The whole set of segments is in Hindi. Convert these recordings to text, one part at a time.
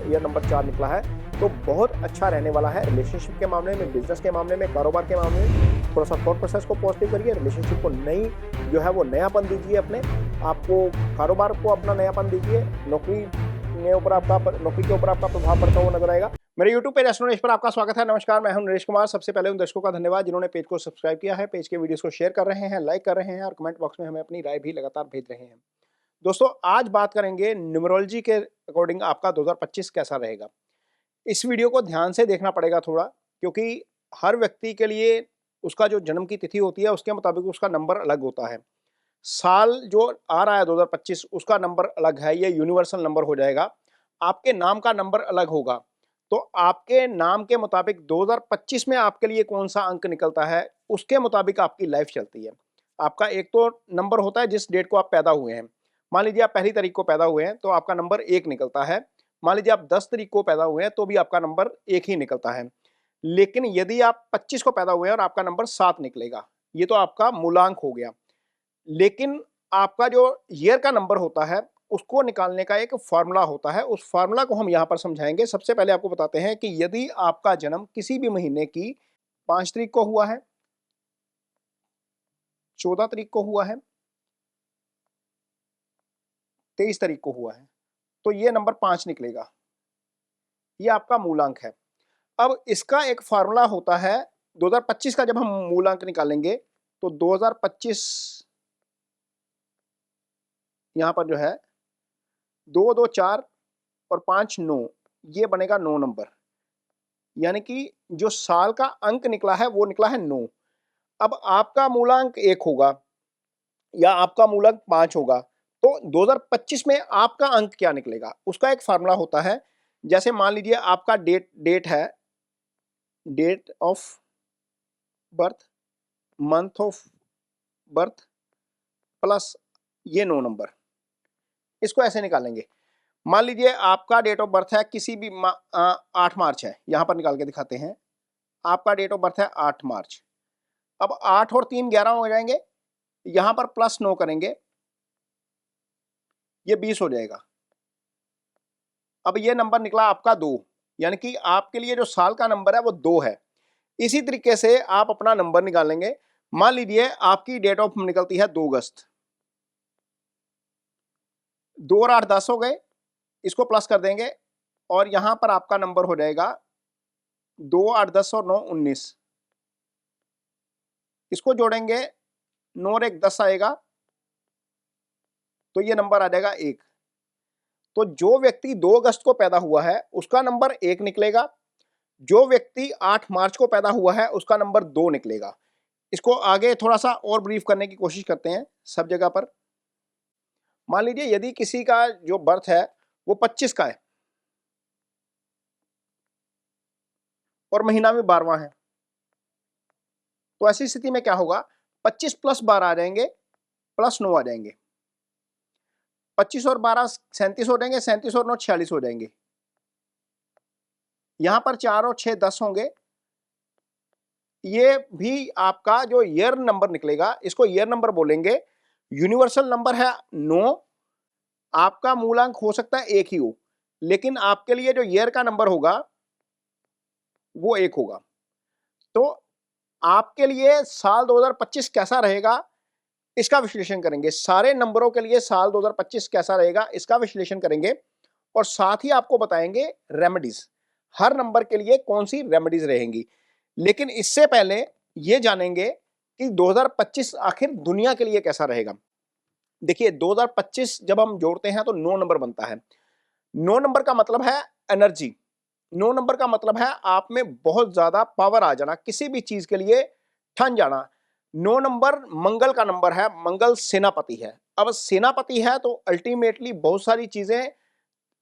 ईयर नंबर 4 निकला है, तो बहुत अच्छा रहने वाला है। रिलेशनशिप के मामले में, बिजनेस के मामले में, कारोबार के मामले में थोड़ा सा थॉट प्रोसेस को पॉजिटिव करिए, रिलेशनशिप को नई जो है वो नयापन दीजिए अपने आपको, कारोबार को अपना नयापन दीजिए, नौकरी के ऊपर आपका प्रभाव पड़ता हुआ नजर आएगा। मेरे YouTube पेज एस्ट्रो नरेश पर आपका स्वागत है। नमस्कार, मैं हूं नरेश कुमार। सबसे पहले उन दर्शकों का धन्यवाद जिन्होंने पेज को सब्सक्राइब किया है, पेज के वीडियोस को शेयर कर रहे हैं, लाइक कर रहे हैं और कमेंट बॉक्स में हमें अपनी राय भी लगातार भेज रहे हैं। दोस्तों, आज बात करेंगे न्यूमरोलॉजी के अकॉर्डिंग आपका 2025 कैसा रहेगा। इस वीडियो को ध्यान से देखना पड़ेगा थोड़ा, क्योंकि हर व्यक्ति के लिए उसका जो जन्म की तिथि होती है उसके मुताबिक उसका नंबर अलग होता है। साल जो आ रहा है 2025 उसका नंबर अलग है, ये यूनिवर्सल नंबर हो जाएगा। आपके नाम का नंबर अलग होगा, तो आपके नाम के मुताबिक 2025 में आपके लिए कौन सा अंक निकलता है उसके मुताबिक आपकी लाइफ चलती है। आपका एक तो नंबर होता है जिस डेट को आप पैदा हुए हैं। मान लीजिए आप 1 तारीख को पैदा हुए हैं तो आपका नंबर 1 निकलता है। मान लीजिए आप 10 तारीख को पैदा हुए हैं तो भी आपका नंबर 1 ही निकलता है। लेकिन यदि आप 25 को पैदा हुए हैं और आपका नंबर 7 निकलेगा, ये तो आपका मूलांक हो गया। लेकिन आपका जो ईयर का नंबर होता है उसको निकालने का एक फार्मूला होता है, उस फार्मूला को हम यहाँ पर समझाएंगे। सबसे पहले आपको बताते हैं कि यदि आपका जन्म किसी भी महीने की 5 तारीख को हुआ है, 14 तारीख को हुआ है, 23 तारीख को हुआ है, तो ये नंबर 5 निकलेगा। ये आपका मूलांक है। अब इसका एक फार्मूला होता है 2025 का। जब हम मूलांक निकालेंगे तो 2025 यहाँ पर जो है 2 2 4 और 5 9, ये बनेगा 9 नंबर। यानी कि जो साल का अंक निकला है वो निकला है 9। अब आपका मूलांक 1 होगा या आपका मूलांक 5 होगा, तो 2025 में आपका अंक क्या निकलेगा उसका एक फार्मूला होता है। जैसे मान लीजिए आपका डेट है, date of birth, month of birth plus ये 9 नंबर, इसको ऐसे निकालेंगे। मान लीजिए आपका डेट ऑफ बर्थ है किसी भी 8 मार्च है, यहां पर निकाल के दिखाते हैं। आपका डेट ऑफ बर्थ है 8 मार्च। अब 8 और 3 11 हो जाएंगे, यहां पर प्लस 9 करेंगे, ये 20 हो जाएगा। अब ये नंबर निकला आपका 2, यानी कि आपके लिए जो साल का नंबर है वो 2 है। इसी तरीके से आप अपना नंबर निकालेंगे। मान लीजिए आपकी डेट ऑफ निकलती है 2 अगस्त। 2 और 8 10 हो गए, इसको प्लस कर देंगे और यहां पर आपका नंबर हो जाएगा 2 8 10 और 9 19। इसको जोड़ेंगे, 9 और 1 10 आएगा, तो ये नंबर आ जाएगा 1। तो जो व्यक्ति 2 अगस्त को पैदा हुआ है उसका नंबर 1 निकलेगा। जो व्यक्ति 8 मार्च को पैदा हुआ है उसका नंबर 2 निकलेगा। इसको आगे थोड़ा सा और ब्रीफ करने की कोशिश करते हैं सब जगह पर। मान लीजिए यदि किसी का जो बर्थ है वो 25 का है और महीना भी 12वां है, तो ऐसी स्थिति में क्या होगा, 25 प्लस 12 आ जाएंगे, प्लस 9 आ जाएंगे। 25 और 12 37 हो जाएंगे, 37 और 9 46 हो जाएंगे। यहां पर 4 और 6 10 होंगे। ये भी आपका जो ईयर नंबर निकलेगा इसको ईयर नंबर बोलेंगे। यूनिवर्सल नंबर है 9। आपका मूलांक हो सकता है 1 ही हो, लेकिन आपके लिए जो ईयर का नंबर होगा वो 1 होगा। तो आपके लिए साल 2025 कैसा रहेगा इसका विश्लेषण करेंगे। सारे नंबरों के लिए साल 2025 कैसा रहेगा इसका विश्लेषण करेंगे और साथ ही आपको बताएंगे रेमेडीज, हर नंबर के लिए कौन सी रेमेडीज रहेंगी। लेकिन इससे पहले ये जानेंगे कि 2025 आखिर दुनिया के लिए कैसा रहेगा। देखिए 2025 जब हम जोड़ते हैं तो 9 नंबर बनता है। 9 नंबर का मतलब है एनर्जी। 9 नंबर का मतलब है आप में बहुत ज्यादा पावर आ जाना, किसी भी चीज के लिए ठन जाना। 9 नंबर मंगल का नंबर है, मंगल सेनापति है। अब सेनापति है तो अल्टीमेटली बहुत सारी चीजें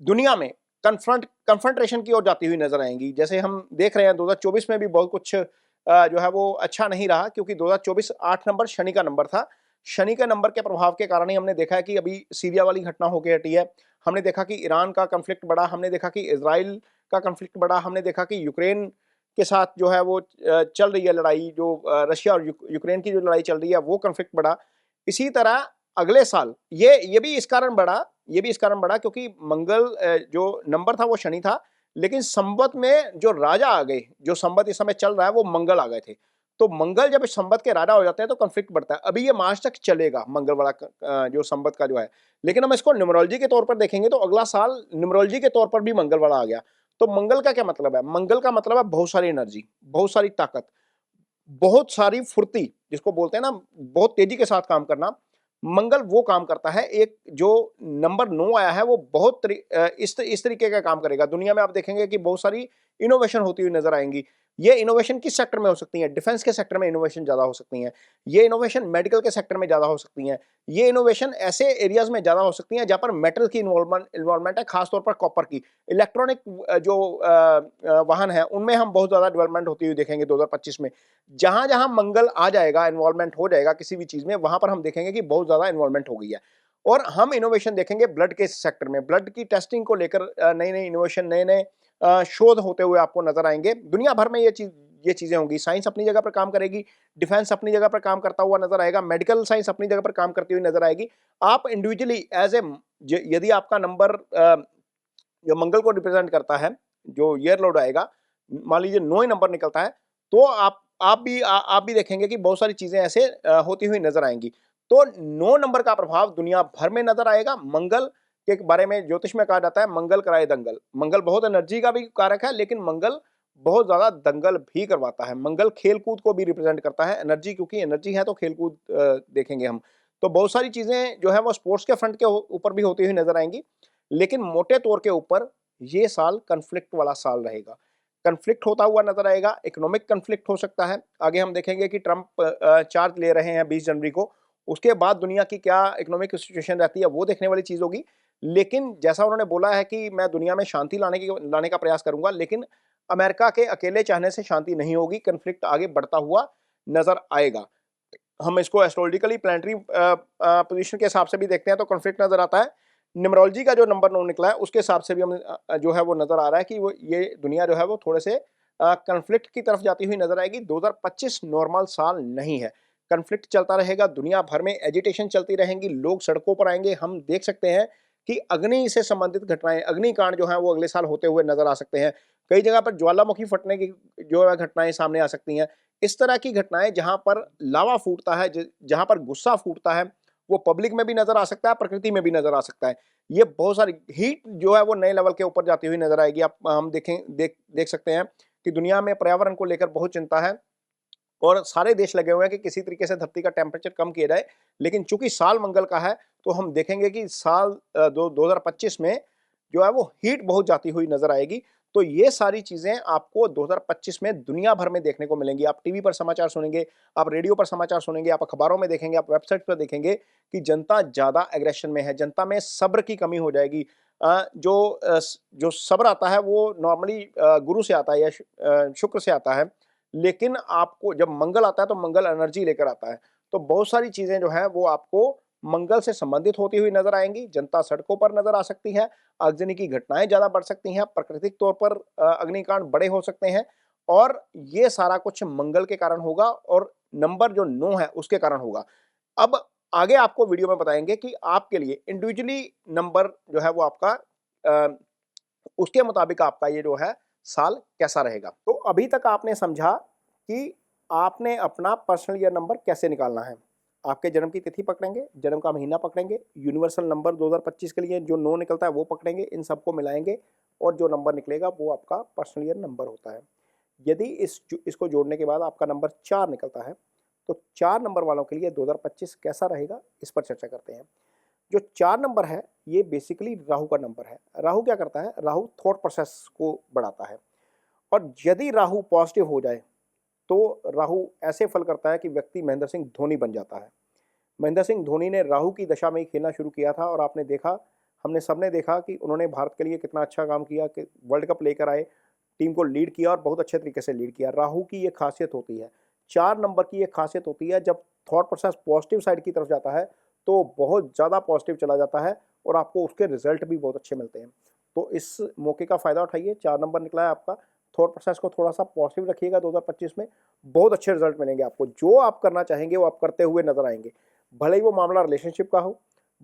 दुनिया में कन्फ्रंटेशन की ओर जाती हुई नजर आएंगी। जैसे हम देख रहे हैं 2024 में भी बहुत कुछ जो है वो अच्छा नहीं रहा, क्योंकि 2024 8 नंबर शनि का नंबर था। शनि के नंबर के प्रभाव के कारण ही हमने देखा है कि अभी सीरिया वाली घटना होकर हटी है। हमने देखा कि ईरान का कंफ्लिक्ट बढ़ा, हमने देखा कि इजराइल का कंफ्लिक्ट बढ़ा, हमने देखा कि यूक्रेन के साथ जो है वो चल रही है लड़ाई, जो रशिया और यूक्रेन की जो लड़ाई चल रही है वो कंफ्लिक्ट बढ़ा। इसी तरह अगले साल ये भी इस कारण बढ़ा, ये भी इस कारण बढ़ा क्योंकि मंगल जो नंबर था वो शनि था, लेकिन संवत में जो राजा आ गए, जो संवत इस समय चल रहा है वो मंगल आ गए थे। तो मंगल जब संवत के राजा हो जाते हैं तो कॉन्फ्लिक्ट बढ़ता है। अभी ये मार्च तक चलेगा मंगल वाला जो संवत का जो है। लेकिन हम इसको न्यूमरोलॉजी के तौर पर देखेंगे तो अगला साल न्यूमरोलॉजी के तौर पर भी मंगल वाला आ गया। तो मंगल का क्या मतलब है? मंगल का मतलब है बहुत सारी एनर्जी, बहुत सारी ताकत, बहुत सारी फुर्ती, जिसको बोलते हैं ना बहुत तेजी के साथ काम करना। मंगल वो काम करता है, एक जो नंबर 9 आया है वो बहुत इस तरीके का काम करेगा। दुनिया में आप देखेंगे कि बहुत सारी इनोवेशन होती हुई नजर आएंगी। ये इनोवेशन किस सेक्टर में हो सकती है? डिफेंस के सेक्टर में इनोवेशन ज्यादा हो सकती है। ये इनोवेशन मेडिकल के सेक्टर में ज्यादा हो सकती है। ये इनोवेशन ऐसे एरियाज में ज्यादा हो सकती है जहां पर मेटल की इन्वॉल्वमेंट है, खासतौर पर कॉपर की। इलेक्ट्रॉनिक जो वाहन है उनमें हम बहुत ज्यादा डेवलपमेंट होती हुई देखेंगे 2025 में। जहां जहां मंगल आ जाएगा, इन्वॉल्वमेंट हो जाएगा किसी भी चीज में, वहां पर हम देखेंगे कि बहुत ज्यादा इन्वॉल्वमेंट हो गई है। और हम इनोवेशन देखेंगे ब्लड के सेक्टर में, ब्लड की टेस्टिंग को लेकर नई नई इनोवेशन, नए नए शोध होते हुए आपको नजर आएंगे। दुनिया भर में ये चीजें होंगी। साइंस अपनी जगह पर काम करेगी, डिफेंस अपनी जगह पर काम करता हुआ नजर आएगा, मेडिकल साइंस अपनी जगह पर काम करती हुई नजर आएगी। आप इंडिविजुअली एज ए, यदि आपका नंबर जो मंगल को रिप्रेजेंट करता है, जो ईयर लोड आएगा, मान लीजिए 9 ही नंबर निकलता है, तो आप भी देखेंगे कि बहुत सारी चीजें ऐसे होती हुई नजर आएंगी। तो 9 नंबर का प्रभाव दुनिया भर में नजर आएगा। मंगल के बारे में ज्योतिष में कहा जाता है मंगल कराए दंगल। मंगल बहुत एनर्जी का भी कारक है, लेकिन मंगल बहुत ज्यादा दंगल भी करवाता है। मंगल खेलकूद को भी रिप्रेजेंट करता है, एनर्जी, क्योंकि एनर्जी है तो खेलकूद देखेंगे हम। तो बहुत सारी चीजें जो है वो स्पोर्ट्स के फ्रंट के ऊपर भी होती हुई नजर आएंगी। लेकिन मोटे तौर के ऊपर ये साल कन्फ्लिक्ट वाला साल रहेगा। कन्फ्लिक्ट होता हुआ नजर आएगा, इकोनॉमिक कन्फ्लिक्ट हो सकता है। आगे हम देखेंगे कि ट्रंप चार्ज ले रहे हैं 20 जनवरी को, उसके बाद दुनिया की क्या इकोनॉमिक सिचुएशन रहती है वो देखने वाली चीज होगी। लेकिन जैसा उन्होंने बोला है कि मैं दुनिया में शांति लाने का प्रयास करूंगा, लेकिन अमेरिका के अकेले चाहने से शांति नहीं होगी, कन्फ्लिक्ट आगे बढ़ता हुआ नजर आएगा। हम इसको एस्ट्रोलॉजिकली प्लानिटरी पोजीशन के हिसाब से भी देखते हैं तो कॉन्फ्लिक्ट नजर आता है। न्यूमरोलॉजी का जो नंबर 9 निकला है उसके हिसाब से भी हम जो है वो नजर आ रहा है कि वो ये दुनिया जो है वो थोड़े से कन्फ्लिक्ट की तरफ जाती हुई नजर आएगी। 2025 नॉर्मल साल नहीं है, कन्फ्लिक्ट चलता रहेगा, दुनिया भर में एजिटेशन चलती रहेंगी, लोग सड़कों पर आएंगे। हम देख सकते हैं कि अग्नि से संबंधित घटनाएं, अग्निकांड जो है वो अगले साल होते हुए नजर आ सकते हैं। कई जगह पर ज्वालामुखी फटने की जो है घटनाएं सामने आ सकती हैं। इस तरह की घटनाएं जहां पर लावा फूटता है, जहां पर गुस्सा फूटता है, वो पब्लिक में भी नजर आ सकता है, प्रकृति में भी नजर आ सकता है। ये बहुत सारी हीट जो है वो नए लेवल के ऊपर जाती हुई नजर आएगी। आप हम देख सकते हैं कि दुनिया में पर्यावरण को लेकर बहुत चिंता है और सारे देश लगे हुए हैं कि किसी तरीके से धरती का टेम्परेचर कम किया जाए। लेकिन चूंकि साल मंगल का है तो हम देखेंगे कि साल 2025 में जो है वो हीट बहुत जाती हुई नजर आएगी। तो ये सारी चीजें आपको 2025 में दुनिया भर में देखने को मिलेंगी। आप टीवी पर समाचार सुनेंगे, आप रेडियो पर समाचार सुनेंगे, आप अखबारों में देखेंगे, आप वेबसाइट पर देखेंगे कि जनता ज्यादा एग्रेशन में है, जनता में सब्र की कमी हो जाएगी। जो सब्र आता है वो नॉर्मली गुरु से आता है या शुक्र से आता है। लेकिन आपको जब मंगल आता है तो मंगल एनर्जी लेकर आता है। तो बहुत सारी चीजें जो है वो आपको मंगल से संबंधित होती हुई नजर आएंगी। जनता सड़कों पर नजर आ सकती है, आगजनी की घटनाएं ज्यादा बढ़ सकती हैं, प्राकृतिक तौर पर अग्निकांड बड़े हो सकते हैं। और ये सारा कुछ मंगल के कारण होगा और नंबर जो 9 है उसके कारण होगा। अब आगे आपको वीडियो में बताएंगे कि आपके लिए इंडिविजुअली नंबर जो है वो आपका उसके मुताबिक आपका ये जो है साल कैसा रहेगा। तो अभी तक आपने समझा कि आपने अपना पर्सनल ईयर नंबर कैसे निकालना है। आपके जन्म की तिथि पकड़ेंगे, जन्म का महीना पकड़ेंगे, यूनिवर्सल नंबर 2025 के लिए जो 9 निकलता है वो पकड़ेंगे, इन सबको मिलाएंगे और जो नंबर निकलेगा वो आपका पर्सनल ईयर नंबर होता है। यदि इसको जोड़ने के बाद आपका नंबर 4 निकलता है तो 4 नंबर वालों के लिए 2025 कैसा रहेगा इस पर चर्चा करते हैं। जो 4 नंबर है ये बेसिकली राहु का नंबर है। राहु क्या करता है? राहु थॉट प्रोसेस को बढ़ाता है और यदि राहु पॉजिटिव हो जाए तो राहु ऐसे फल करता है कि व्यक्ति महेंद्र सिंह धोनी बन जाता है। महेंद्र सिंह धोनी ने राहु की दशा में ही खेलना शुरू किया था और आपने देखा, हमने सबने देखा कि उन्होंने भारत के लिए कितना अच्छा काम किया, कि वर्ल्ड कप लेकर आए, टीम को लीड किया और बहुत अच्छे तरीके से लीड किया। राहु की ये खासियत होती है, 4 नंबर की ये खासियत होती है, जब थॉट प्रोसेस पॉजिटिव साइड की तरफ जाता है तो बहुत ज़्यादा पॉजिटिव चला जाता है और आपको उसके रिजल्ट भी बहुत अच्छे मिलते हैं। तो इस मौके का फ़ायदा उठाइए। 4 नंबर निकला है आपका, थॉट प्रोसेस को थोड़ा सा पॉजिटिव रखिएगा। 2025 में बहुत अच्छे रिजल्ट मिलेंगे आपको। जो आप करना चाहेंगे वो आप करते हुए नजर आएंगे। भले ही वो मामला रिलेशनशिप का हो,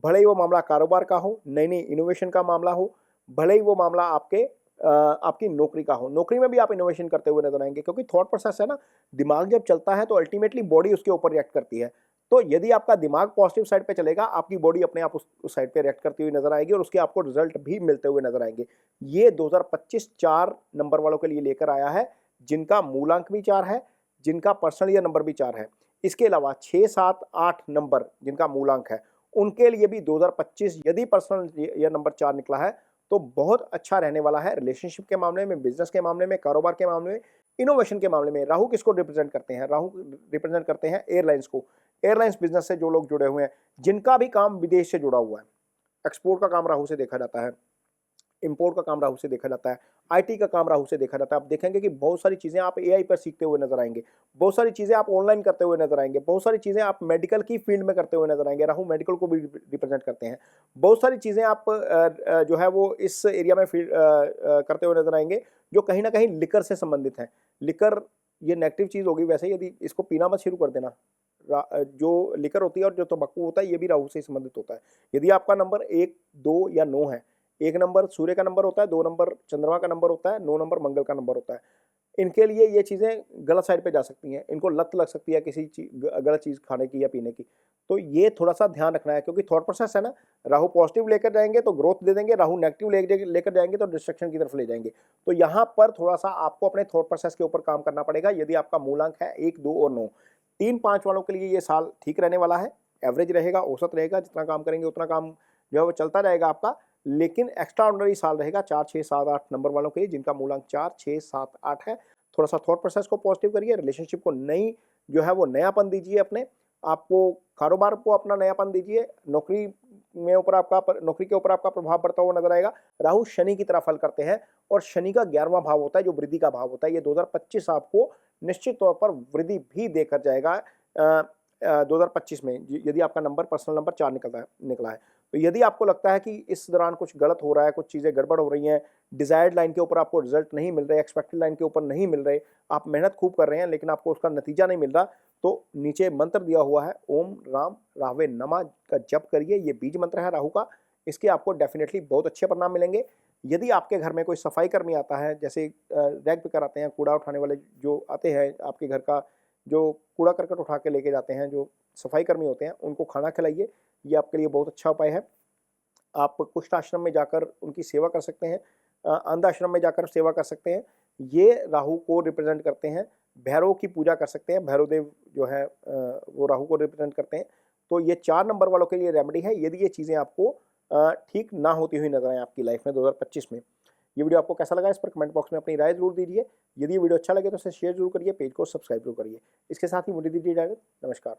भले ही वो मामला कारोबार का हो, नई नई इनोवेशन का मामला हो, भले ही वो मामला आपकी नौकरी का हो। नौकरी में भी आप इनोवेशन करते हुए नजर आएंगे, क्योंकि थॉट प्रोसेस है ना, दिमाग जब चलता है तो अल्टीमेटली बॉडी उसके ऊपर रिएक्ट करती है। तो यदि आपका दिमाग पॉजिटिव साइड पे चलेगा, आपकी बॉडी अपने आप उस साइड पे रिएक्ट करती हुई नजर आएगी और उसके आपको रिजल्ट भी मिलते हुए नजर आएंगे। ये 2025 4 नंबर वालों के लिए लेकर आया है, जिनका मूलांक भी 4 है, जिनका पर्सनल ईयर नंबर भी 4 है। इसके अलावा 6, 7, 8 नंबर जिनका मूलांक है, उनके लिए भी 2025 यदि पर्सनल ईयर नंबर 4 निकला है तो बहुत अच्छा रहने वाला है। रिलेशनशिप के मामले में, बिजनेस के मामले में, कारोबार के मामले में, इनोवेशन के मामले में। राहु किसको रिप्रेजेंट करते हैं? राहु रिप्रेजेंट करते हैं एयरलाइंस को। एयरलाइंस बिजनेस से जो लोग जुड़े हुए हैं, जिनका भी काम विदेश से जुड़ा हुआ है, एक्सपोर्ट का काम राहु से देखा जाता है, इंपोर्ट का काम राहु से देखा जाता है, आईटी का काम राहु से देखा जाता है। आप देखेंगे कि बहुत सारी चीजें आप एआई पर सीखते हुए नजर आएंगे, बहुत सारी चीजें आप ऑनलाइन करते हुए नजर आएंगे, बहुत सारी चीजें आप मेडिकल की फील्ड में करते हुए नजर आएंगे। राहु मेडिकल को भी रिप्रेजेंट करते हैं। बहुत सारी चीजें आप जो है वो इस एरिया में करते हुए नजर आएंगे जो कहीं ना कहीं लिकर से संबंधित है। लिकर ये नेगेटिव चीज होगी, वैसे यदि इसको पीना मत शुरू कर देना। जो लिकर होती है और जो तंबाकू होता है, ये भी राहु से संबंधित होता है। यदि आपका नंबर 1, 2 या 9 है, 1 नंबर सूर्य का नंबर होता है, 2 नंबर चंद्रमा का नंबर होता है, 9 नंबर मंगल का नंबर होता है, इनके लिए ये चीज़ें गलत साइड पे जा सकती हैं। इनको लत लग सकती है किसी गलत चीज़ खाने की या पीने की। तो ये थोड़ा सा ध्यान रखना है, क्योंकि थॉट प्रोसेस है ना, राहु पॉजिटिव लेकर जाएंगे तो ग्रोथ दे देंगे, राहु नेगेटिव लेकर जाएंगे तो डिस्ट्रक्शन की तरफ ले जाएंगे। तो यहाँ पर थोड़ा सा आपको अपने थॉट प्रोसेस के ऊपर काम करना पड़ेगा। यदि आपका मूलांक है 1, 2 और 9, 3, 5 वालों के लिए ये साल ठीक रहने वाला है। एवरेज रहेगा, औसत रहेगा, जितना काम करेंगे उतना काम जो है वो चलता रहेगा आपका। लेकिन एक्स्ट्रा ऑर्डिनरी साल रहेगा 4, 6, 7, 8 नंबर वालों के लिए, जिनका मूलांक 4, 6, 7, 8 है। थोड़ा सा थॉट प्रोसेस को पॉजिटिव करिए, रिलेशनशिप को नई जो है वो नयापन दीजिए अपने आपको, कारोबार को अपना नयापन दीजिए, नौकरी के ऊपर आपका प्रभाव पड़ता हुआ नजर आएगा। राहु शनि की तरह फल करते हैं और शनि का 11वां भाव होता है जो वृद्धि का भाव होता है। ये 2025 आपको निश्चित तौर पर वृद्धि भी देकर जाएगा 2025 में, यदि आपका नंबर पर्सनल नंबर 4 निकला है। तो यदि आपको लगता है कि इस दौरान कुछ गलत हो रहा है, कुछ चीज़ें गड़बड़ हो रही हैं, डिजायर्ड लाइन के ऊपर आपको रिजल्ट नहीं मिल रहे, एक्सपेक्टेड लाइन के ऊपर नहीं मिल रहे, आप मेहनत खूब कर रहे हैं लेकिन आपको उसका नतीजा नहीं मिल रहा, तो नीचे मंत्र दिया हुआ है, ओम राम राहवे नमः का जप करिए। ये बीज मंत्र है राहु का, इसके आपको डेफिनेटली बहुत अच्छे परिणाम मिलेंगे। यदि आपके घर में कोई सफाई कर्मी आता है, जैसे रैग पिकर आते हैं, कूड़ा उठाने वाले जो आते हैं आपके घर का, जो कूड़ा करकट उठा के लेके जाते हैं, जो सफाई कर्मी होते हैं, उनको खाना खिलाइए। ये आपके लिए बहुत अच्छा उपाय है। आप कुष्ठ आश्रम में जाकर उनकी सेवा कर सकते हैं, अंध आश्रम में जाकर सेवा कर सकते हैं। ये राहु को रिप्रेजेंट करते हैं। भैरव की पूजा कर सकते हैं, भैरव देव जो है वो राहु को रिप्रेजेंट करते हैं। तो ये 4 नंबर वालों के लिए रेमेडी है, यदि ये चीज़ें आपको ठीक ना होती हुई नजर आए आपकी लाइफ में 2025 में। ये वीडियो आपको कैसा लगा, इस पर कमेंट बॉक्स में अपनी राय जरूर दीजिए। यदि ये वीडियो अच्छा लगे तो इसे शेयर जरूर करिए, पेज को सब्सक्राइब जरूर करिए। इसके साथ ही मुझे दीजिए इजाजत। नमस्कार।